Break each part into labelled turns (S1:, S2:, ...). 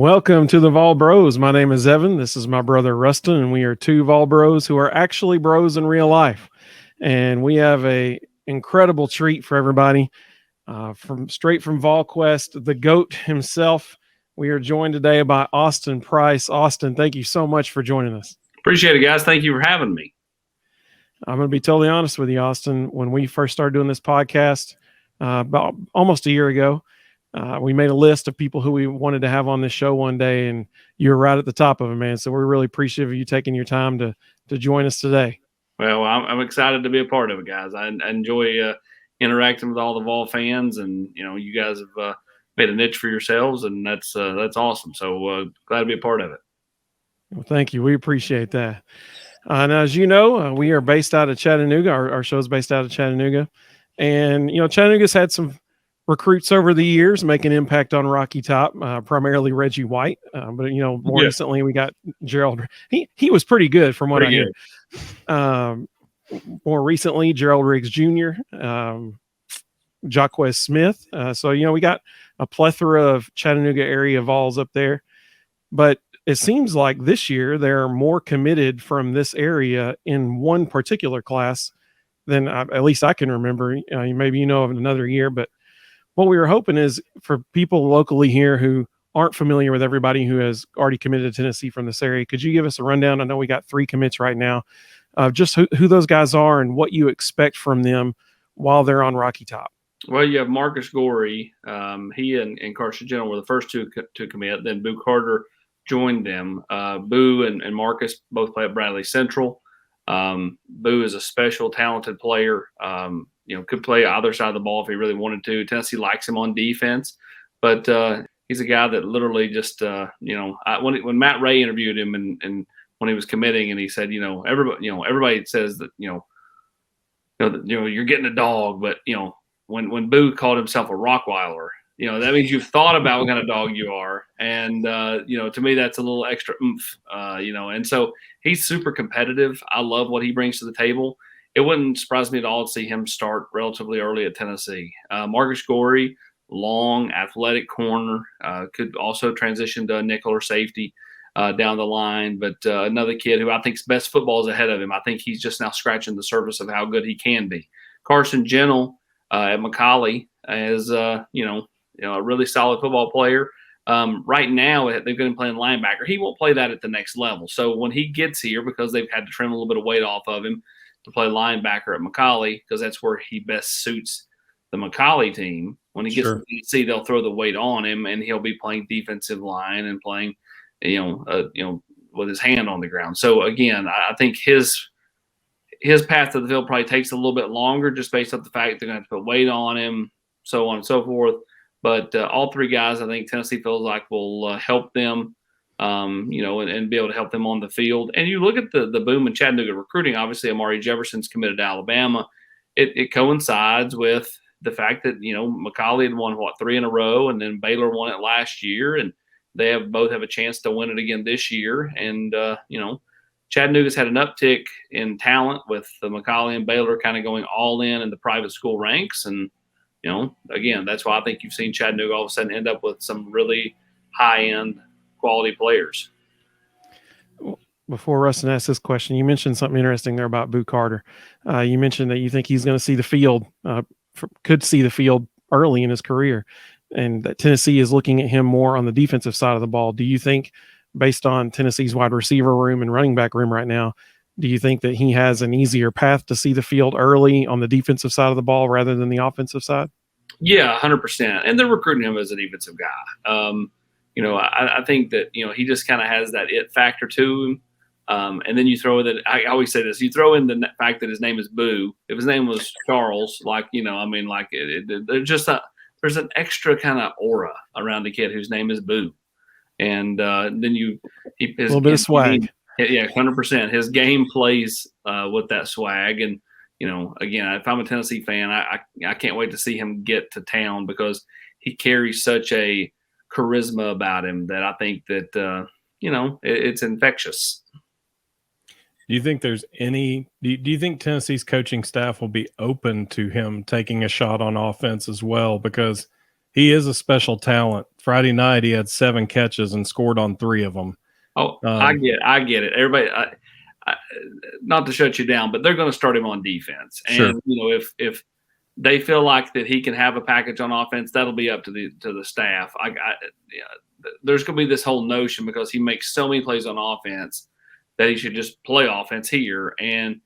S1: Welcome to the Vol Bros. My name is Evan. This is my brother Rustin, and we are two Vol Bros who are actually bros in real life. And we have a incredible treat for everybody. From Volquest, the GOAT himself. We are joined today by Austin Price. Austin, thank you so much for joining us.
S2: Appreciate it, guys. Thank you for having me.
S1: I'm going to be totally honest with you, Austin. When we first started doing this podcast about almost a year ago, we made a list of people who we wanted to have on this show one day, and you're right at the top of it, man. So we're really appreciative of you taking your time to join us today.
S2: Well, I'm excited to be a part of it, guys. I enjoy interacting with all the Vol fans, and you guys have made a niche for yourselves, and that's awesome. So glad to be a part of it.
S1: Well, thank you. We appreciate that. Now, as you know, we are based out of Chattanooga. Our show is based out of Chattanooga, and Chattanooga's had some recruits over the years make an impact on Rocky Top, primarily Reggie White. But more recently we got Gerald. He was pretty good from what I hear. More recently, Gerald Riggs Jr., Jaquez Smith. So we got a plethora of Chattanooga area Vols up there. But it seems like this year there are more committed from this area in one particular class than at least I can remember. Maybe of another year, but what we were hoping is for people locally here who aren't familiar with everybody who has already committed to Tennessee from this area, could you give us a rundown? I know we got 3 commits right now, just who those guys are and what you expect from them while they're on Rocky Top.
S2: Well, you have Marcus Gorey. He and Carson Gentle were the first two to commit. Then Boo Carter joined them. Boo and Marcus both play at Bradley Central. Boo is a special, talented player. Could play either side of the ball if he really wanted to. Tennessee likes him on defense, but he's a guy that literally just, when Matt Ray interviewed him and when he was committing, and he said, everybody says that, you're getting a dog, but when Boo called himself a Rottweiler, that means you've thought about what kind of dog you are, and to me that's a little extra oomph, and so he's super competitive. I love what he brings to the table. It wouldn't surprise me at all to see him start relatively early at Tennessee. Marcus Gorey, long, athletic corner, could also transition to a nickel or safety down the line. But another kid who I think's best football is ahead of him. I think he's just now scratching the surface of how good he can be. Carson Gentle at McCallie is, a really solid football player. Right now, they've been playing linebacker. He won't play that at the next level. So when he gets here, because they've had to trim a little bit of weight off of him, to play linebacker at McCallie, because that's where he best suits the McCallie team. When he gets to DC, they'll throw the weight on him, and he'll be playing defensive line and playing, with his hand on the ground. So again, I think his path to the field probably takes a little bit longer, just based on the fact they're going to have to put weight on him, so on and so forth. But all 3 guys, I think Tennessee feels like will help them. And be able to help them on the field. And you look at the boom in Chattanooga recruiting. Obviously, Amari Jefferson's committed to Alabama. It coincides with the fact that McCallie had won 3 in a row, and then Baylor won it last year, and they both have a chance to win it again this year. And Chattanooga's had an uptick in talent with the McCallie and Baylor kind of going all in the private school ranks. And again, that's why I think you've seen Chattanooga all of a sudden end up with some really high end quality players.
S1: Before Rustin asks this question, you mentioned something interesting there about Boo Carter. You mentioned that you think he's going to see the field, could see the field early in his career, and that Tennessee is looking at him more on the defensive side of the ball. Do you think, based on Tennessee's wide receiver room and running back room right now, do you think that he has an easier path to see the field early on the defensive side of the ball rather than the offensive side?
S2: Yeah, 100%. And they're recruiting him as a defensive guy. I think that, he just kind of has that it factor to him. And then you throw that, I always say this, you throw in the fact that his name is Boo. If his name was Charles, there's an extra kind of aura around the kid whose name is Boo. And then a
S1: little bit of swag.
S2: Yeah, 100%. His game plays with that swag. And, again, if I'm a Tennessee fan, I can't wait to see him get to town, because he carries such a charisma about him that I think that, it's infectious.
S3: Do you think there's any – do you think Tennessee's coaching staff will be open to him taking a shot on offense as well? Because he is a special talent. Friday night, he had 7 catches and scored on 3 of them.
S2: Oh, I get it. Everybody, not to shut you down, but they're going to start him on defense.
S3: Sure.
S2: And if they feel like that he can have a package on offense, that'll be up to the staff. There's going to be this whole notion because he makes so many plays on offense that he should just play offense here. And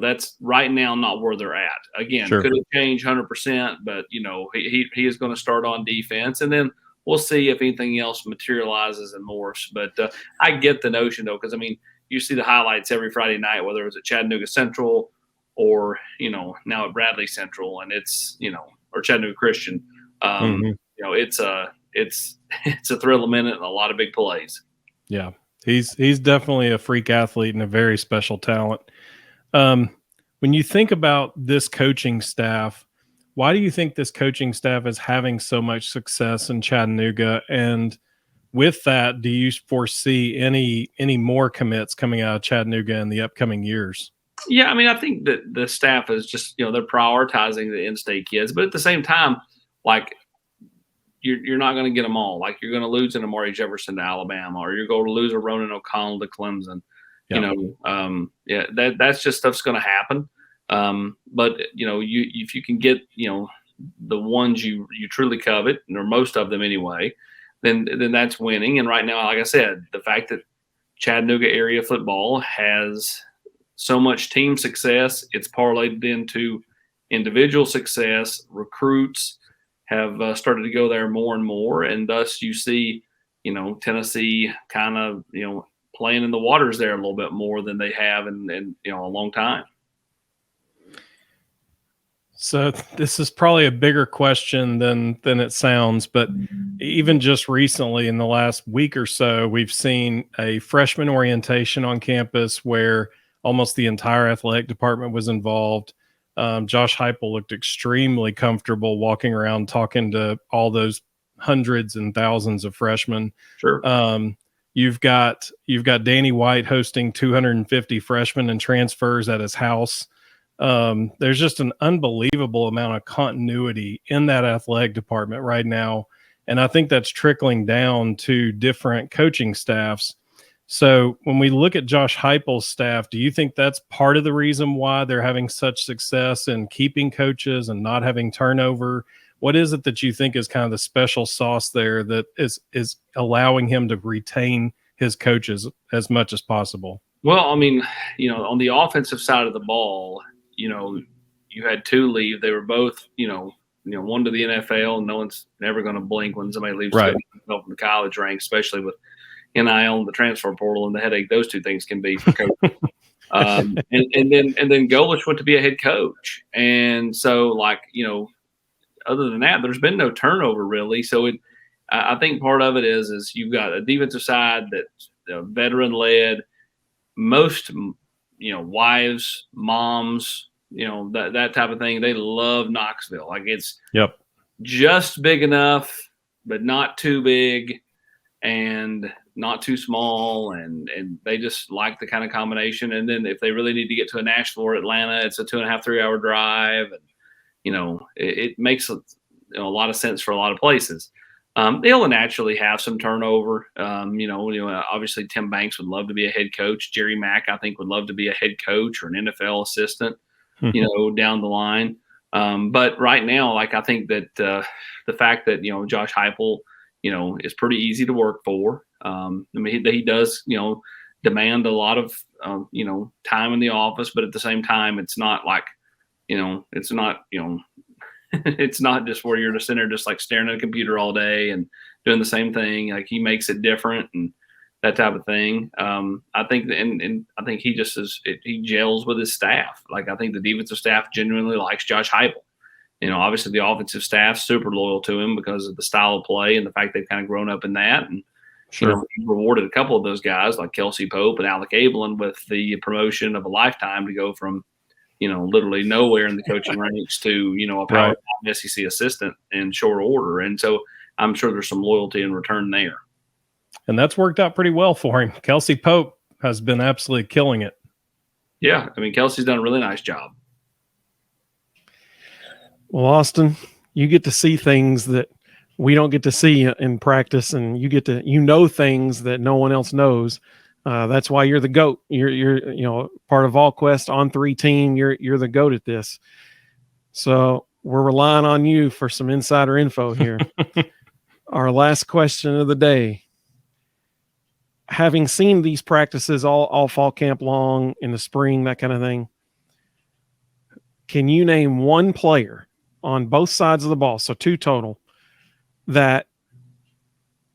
S2: that's right now not where they're at. Again,
S3: Sure.
S2: could it change 100%? But he is going to start on defense, and then we'll see if anything else materializes and morphs. But I get the notion though, because you see the highlights every Friday night, whether it was at Chattanooga Central or now at Bradley Central, and it's or Chattanooga Christian. It's a thrill a minute and a lot of big plays.
S3: Yeah, he's definitely a freak athlete and a very special talent. When you think about this coaching staff, why do you think this coaching staff is having so much success in Chattanooga? And with that, do you foresee any more commits coming out of Chattanooga in the upcoming years?
S2: Yeah, I think that the staff is just they're prioritizing the in-state kids, but at the same time, like you're not going to get them all. Like you're going to lose an Amari Jefferson to Alabama, or you're going to lose a Ronan O'Connell to Clemson. That's just stuff's going to happen. But if you can get the ones you truly covet, or most of them anyway, then that's winning. And right now, like I said, the fact that Chattanooga area football has so much team success, it's parlayed into individual success. Recruits have started to go there more and more, and thus you see Tennessee kind of playing in the waters there a little bit more than they have in a long time.
S3: So this is probably a bigger question than it sounds, but even just recently in the last week or so, we've seen a freshman orientation on campus where almost the entire athletic department was involved. Josh Heupel looked extremely comfortable walking around talking to all those hundreds and thousands of freshmen.
S2: Sure.
S3: You've got Danny White hosting 250 freshmen and transfers at his house. There's just an unbelievable amount of continuity in that athletic department right now. And I think that's trickling down to different coaching staffs. So when we look at Josh Heupel's staff, do you think that's part of the reason why they're having such success in keeping coaches and not having turnover? What is it that you think is kind of the special sauce there that is allowing him to retain his coaches as much as possible?
S2: Well, on the offensive side of the ball, you had 2 leave. They were both, one to the NFL, and no one's never going to blink when somebody leaves
S3: right.
S2: From the college ranks, especially with NIL and the transfer portal and the headache those 2 things can be for coaches. and then Golish went to be a head coach, and so other than that, there's been no turnover really. So I think part of it is you've got a defensive side that's veteran led. Most wives, moms, that type of thing. They love Knoxville. Like it's just big enough, but not too big and not too small. And they just like the kind of combination. And then if they really need to get to a Nashville or Atlanta, it's a 2.5, 3 hour drive. And, it makes a lot of sense for a lot of places. They'll naturally have some turnover. Obviously Tim Banks would love to be a head coach. Jerry Mack, I think, would love to be a head coach or an NFL assistant, down the line. But right now, I think that the fact that, Josh Heupel, is pretty easy to work for. He does, demand a lot of, time in the office, but at the same time, it's not like, it's not just where you're just sitting there just staring at a computer all day and doing the same thing. Like he makes it different and that type of thing. I think and I think he just he gels with his staff. I think the defensive staff genuinely likes Josh Heupel. Obviously the offensive staff super loyal to him because of the style of play and the fact they've kind of grown up in that. And
S3: sure,
S2: he rewarded a couple of those guys like Kelsey Pope and Alec Abelin with the promotion of a lifetime to go from literally nowhere in the coaching ranks to, a power SEC assistant in short order. And so I'm sure there's some loyalty in return there.
S3: And that's worked out pretty well for him. Kelsey Pope has been absolutely killing it.
S2: Yeah. Kelsey's done a really nice job.
S1: Well, Austin, you get to see things that we don't get to see in practice, and you get to, things that no one else knows. That's why you're the GOAT. You're part of Volquest On3 team. You're the GOAT at this. So we're relying on you for some insider info here. Our last question of the day. Having seen these practices all fall camp long, in the spring, that kind of thing, can you name one player on both sides of the ball, so 2 total, that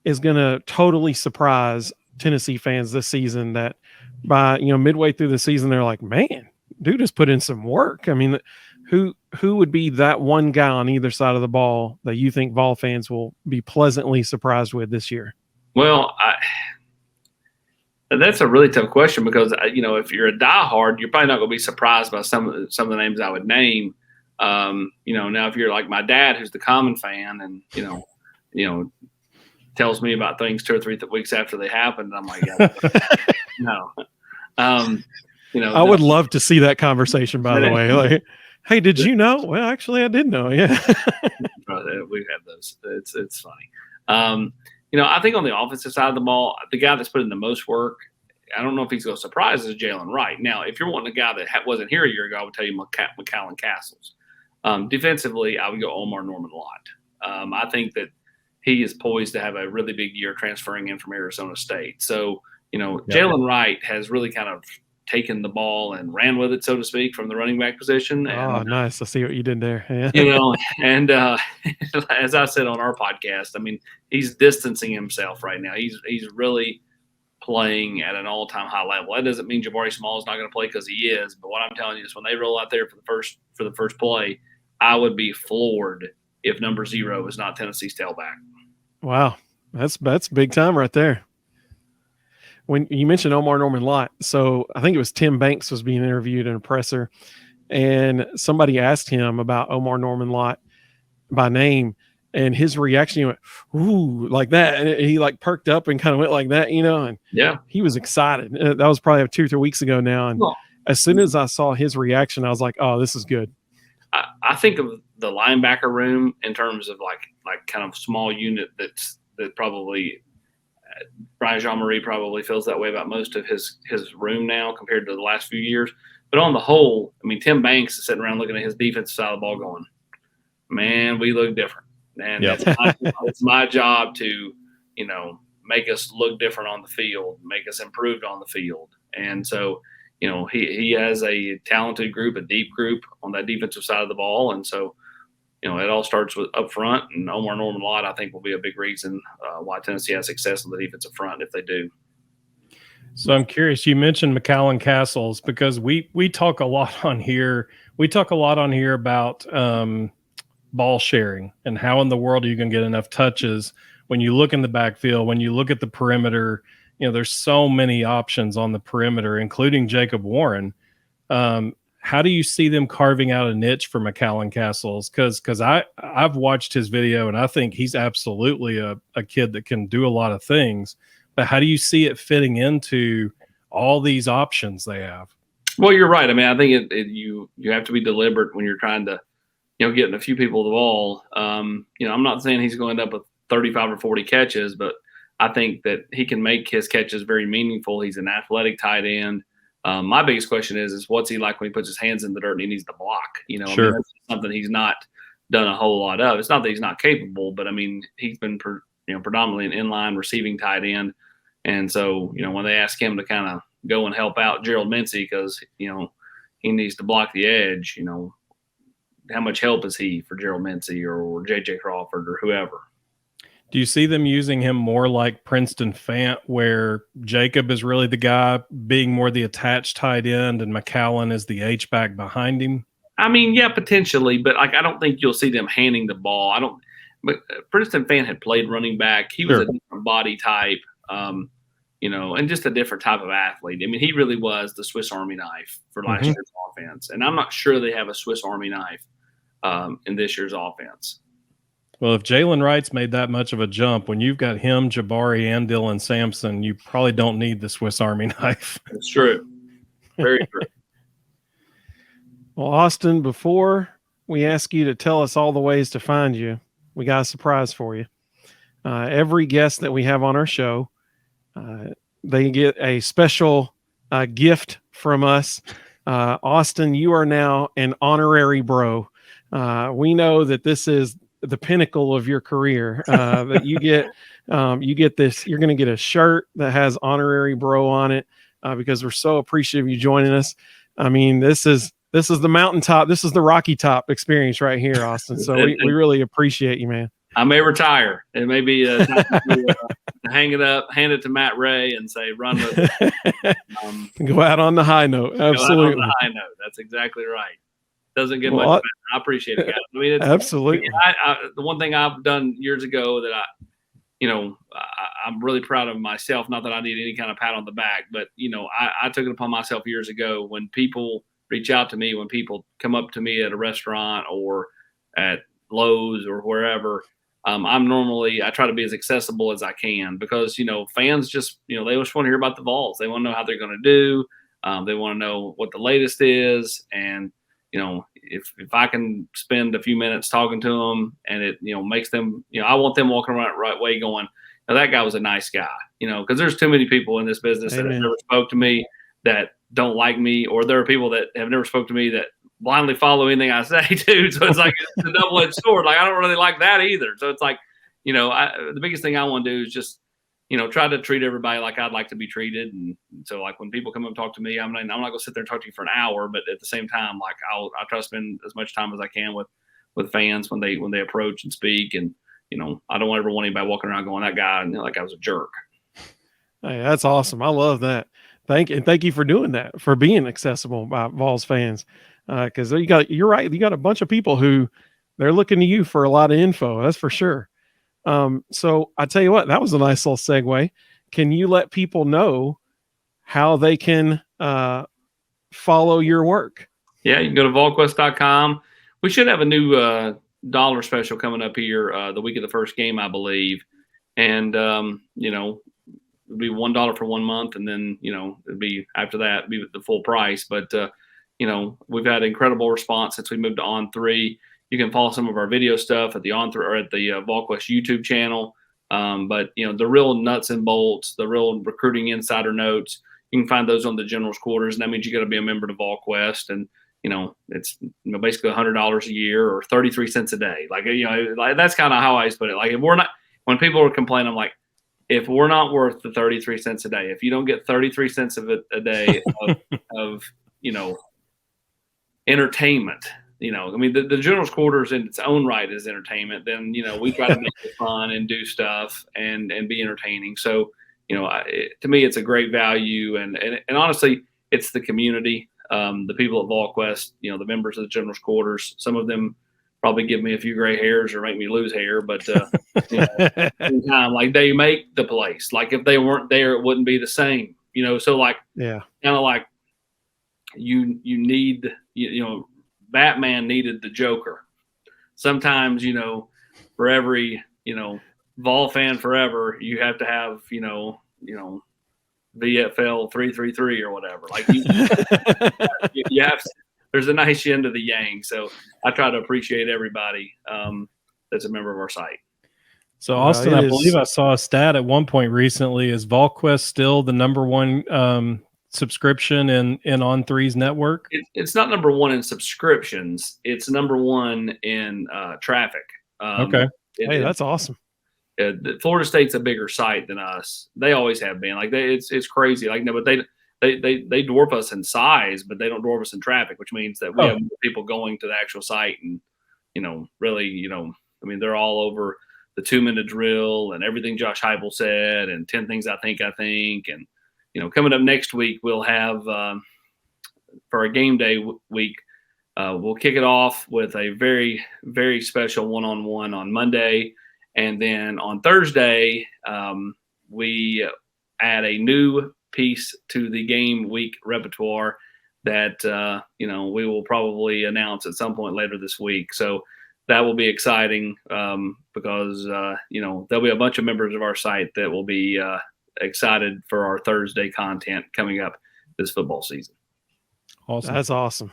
S1: is going to totally surprise Tennessee fans this season, that by midway through the season they're like, man, dude has put in some work? I mean, who would be that one guy on either side of the ball that you think Vol fans will be pleasantly surprised with this year?
S2: Well, that's a really tough question, because if you're a diehard, you're probably not going to be surprised by some of the names I would name. Now if you're like my dad, who's the common fan, and tells me about things 2 or 3 weeks after they happened, I'm like, yeah, no.
S1: I would love to see that conversation, by the way. Like, hey, did you know? Well, actually, I did know. Yeah.
S2: We've had those. It's funny. I think on the offensive side of the ball, the guy that's put in the most work, I don't know if he's going to surprise, is Jalen Wright. Now, if you're wanting a guy that wasn't here a year ago, I would tell you McCallan Castles. Defensively, I would go Omar Norman Lott. I think that he is poised to have a really big year transferring in from Arizona State. So, Jalen Wright has really kind of taken the ball and ran with it, so to speak, from the running back position.
S1: And, nice. I see what you did there.
S2: Yeah. And as I said on our podcast, I mean, he's distancing himself right now. He's really playing at an all-time high level. That doesn't mean Jabari Small is not going to play, because he is. But what I'm telling you is, when they roll out there for the first play, I would be floored if number 0 is not Tennessee's tailback.
S1: Wow, that's big time right there. When you mentioned Omar Norman Lott, so I think it was Tim Banks was being interviewed in a presser, and somebody asked him about Omar Norman Lott by name, and his reaction, he went, ooh, like that. And he like perked up and kind of went like that, and he was excited. That was probably 2 or 3 weeks ago now. And as soon as I saw his reaction, I was like, oh, this is good.
S2: I think of the linebacker room in terms of like kind of small unit that probably Brian Jean-Marie probably feels that way about most of his room now compared to the last few years. But on the whole, I mean, Tim Banks is sitting around looking at his defensive side of the ball going, man, we look different. And it's my job to, make us look different on the field, make us improved on the field. And so, he has a talented group, a deep group on that defensive side of the ball. And so, it all starts with up front, and Omar Norman Lott, I think, will be a big reason why Tennessee has success on the defensive front if they do.
S3: So I'm curious, you mentioned McCallan Castles, because we talk a lot on here. We talk a lot on here about ball sharing and how in the world are you going to get enough touches when you look in the backfield, when you look at the perimeter. There's so many options on the perimeter, including Jacob Warren. How do you see them carving out a niche for McCallan Castles? Because I've watched his video, and I think he's absolutely a kid that can do a lot of things. But how do you see it fitting into all these options they have?
S2: Well, you're right. I mean, I think you have to be deliberate when you're trying to, getting a few people the ball. I'm not saying he's going to end up with 35 or 40 catches, but I think that he can make his catches very meaningful. He's an athletic tight end. My biggest question is what's he like when he puts his hands in the dirt and he needs to block?
S3: Sure.
S2: I mean, that's something he's not done a whole lot of. It's not that he's not capable, but I mean, he's been predominantly an inline receiving tight end. And so, when they ask him to kind of go and help out Gerald Mincy because, he needs to block the edge, how much help is he for Gerald Mincy or J.J. Crawford or whoever?
S3: Do you see them using him more like Princeton Fant, where Jacob is really the guy being more the attached tight end and McCallan is the H-back behind him?
S2: I mean, yeah, potentially, but I don't think you'll see them handing the ball. But Princeton Fant had played running back. He was a different body type, and just a different type of athlete. I mean, he really was the Swiss Army knife for last year's offense. And I'm not sure they have a Swiss Army knife in this year's offense.
S3: Well, if Jalen Wright's made that much of a jump, when you've got him, Jabari, and Dylan Sampson, you probably don't need the Swiss Army knife.
S2: It's true. Very true.
S1: Well, Austin, before we ask you to tell us all the ways to find you, we got a surprise for you. Every guest that we have on our show, they get a special gift from us. Austin, you are now an honorary bro. We know that this is the pinnacle of your career. That you get this. You're going to get a shirt that has honorary bro on it because we're so appreciative of you joining us. I mean, this is the mountaintop. This is the Rocky Top experience right here, Austin. So we really appreciate you, man.
S2: I may retire. It may be time to hang it up, hand it to Matt Ray, and say, "Run with it."
S1: Go out on the high note. Absolutely.
S2: Go out on the high note. That's exactly right. Doesn't get much better. I appreciate it, guys. I mean,
S1: absolutely.
S2: The one thing I've done years ago that I'm really proud of myself. Not that I need any kind of pat on the back, but I took it upon myself years ago when people reach out to me, when people come up to me at a restaurant or at Lowe's or wherever. I try to be as accessible as I can because, fans just, they just want to hear about the Vols. They want to know how they're going to do. They want to know what the latest is. And, if I can spend a few minutes talking to them and it, makes them, I want them walking around the right way going, now that guy was a nice guy, because there's too many people in this business that have never spoke to me that don't like me, or there are people that have never spoke to me that blindly follow anything I say too. So it's like it's a double-edged sword. Like I don't really like that either. So it's like, the biggest thing I want to do is just, try to treat everybody like I'd like to be treated. And so like when people come up and talk to me, I'm not going to sit there and talk to you for an hour, but at the same time, like I'll try to spend as much time as I can with fans when they approach and speak. And, I don't ever want anybody walking around going, that guy, like I was a jerk.
S1: Hey, that's awesome. I love that. Thank you for doing that, for being accessible by Vols fans. Because you're right. You got a bunch of people who they're looking to you for a lot of info. That's for sure. So I tell you what, that was a nice little segue. Can you let people know how they can follow your work?
S2: Yeah, you can go to Volquest.com. We should have a new dollar special coming up here the week of the first game, I believe. And, it'll be $1 for 1 month. And then, it'll be after that, it'll be the full price. But, we've had incredible response since we moved to On3. You can follow some of our video stuff at the On3 or at the Volquest YouTube channel. But the real nuts and bolts, the real recruiting insider notes, you can find those on the general's quarters. And that means you got to be a member to Volquest. And, it's basically $100 a year or 33 cents a day. Like, like that's kind of how I put it. Like if we're not, when people are complaining, I'm like, if we're not worth the 33 cents a day, if you don't get 33 cents of it a day of entertainment, the general's quarters in its own right is entertainment. Then, we try to make it fun and do stuff and be entertaining. So, to me, it's a great value. And honestly, it's the community, the people at Volquest, the members of the general's quarters. Some of them probably give me a few gray hairs or make me lose hair, but like they make the place. Like if they weren't there, it wouldn't be the same. So like, kind of like you need, Batman needed the Joker. Sometimes, for every, Vol fan forever, you have to have, VFL 333 or whatever. Like you have to, there's a nice yin to the yang. So I try to appreciate everybody that's a member of our site.
S3: So Austin, I believe I saw a stat at one point recently. Is Volquest still the number one subscription in On3's network?
S2: It's not number one in subscriptions. It's number one in traffic.
S3: Okay.
S1: That's awesome.
S2: Florida State's a bigger site than us. They always have been. Like it's crazy. Like no, but they dwarf us in size, but they don't dwarf us in traffic, which means that we have more people going to the actual site and really, they're all over the 2-minute drill and everything Josh Heupel said and 10 things I think and coming up next week we'll have for a game day week. We'll kick it off with a very, very special one-on-one on Monday. And then on Thursday, we add a new piece to the game week repertoire that, we will probably announce at some point later this week. So that will be exciting because, there'll be a bunch of members of our site that will be excited for our Thursday content coming up this football season.
S1: Awesome. That's awesome.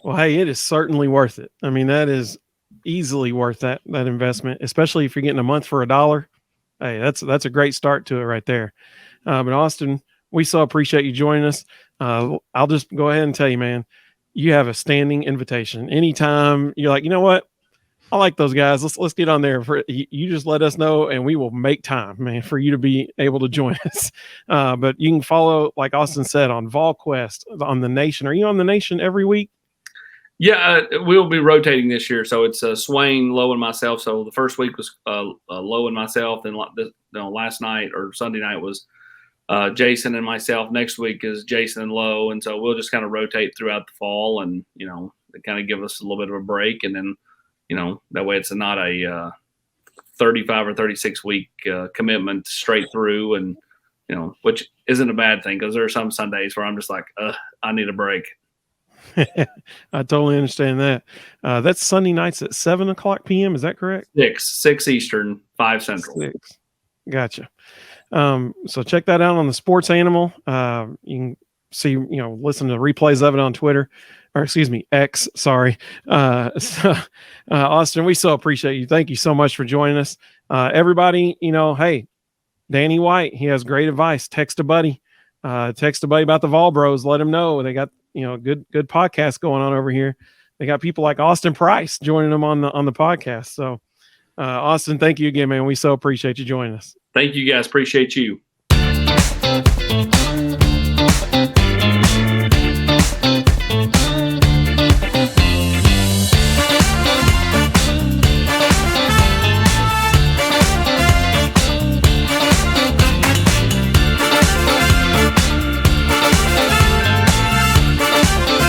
S1: Well, hey, it is certainly worth it. I mean, that is easily worth that investment, especially if you're getting a month for $1. Hey, that's a great start to it right there. But Austin, we so appreciate you joining us. I'll just go ahead and tell you, man, you have a standing invitation. Anytime you're like, you know what, I like those guys. Let's get on there. For you, just let us know, and we will make time, man, for you to be able to join us. But you can follow, like Austin said, on Volquest on the Nation. Are you on the Nation every week?
S2: Yeah, we'll be rotating this year. So it's Swain, Lowe, and myself. So the first week was Lowe and myself. Then last night or Sunday night was Jason and myself. Next week is Jason and Lowe. And so we'll just kind of rotate throughout the fall and, kind of give us a little bit of a break. And then, that way it's not a 35 or 36 week commitment straight through. And, which isn't a bad thing because there are some Sundays where I'm just like, I need a break.
S1: I totally understand that. That's Sunday nights at 7:00 p.m. Is that correct?
S2: 6 Eastern, 5 Central.
S1: 6. Gotcha. So check that out on the Sports Animal. You can see, listen to replays of it on Twitter, or excuse me, X. Sorry. Austin, we so appreciate you. Thank you so much for joining us. Everybody, hey, Danny White, he has great advice. Text a buddy about the Vol Bros. Let them know they got, good podcast going on over here. They got people like Austin Price joining them on the podcast. So, Austin, thank you again, man. We so appreciate you joining us.
S2: Thank you guys. Appreciate you.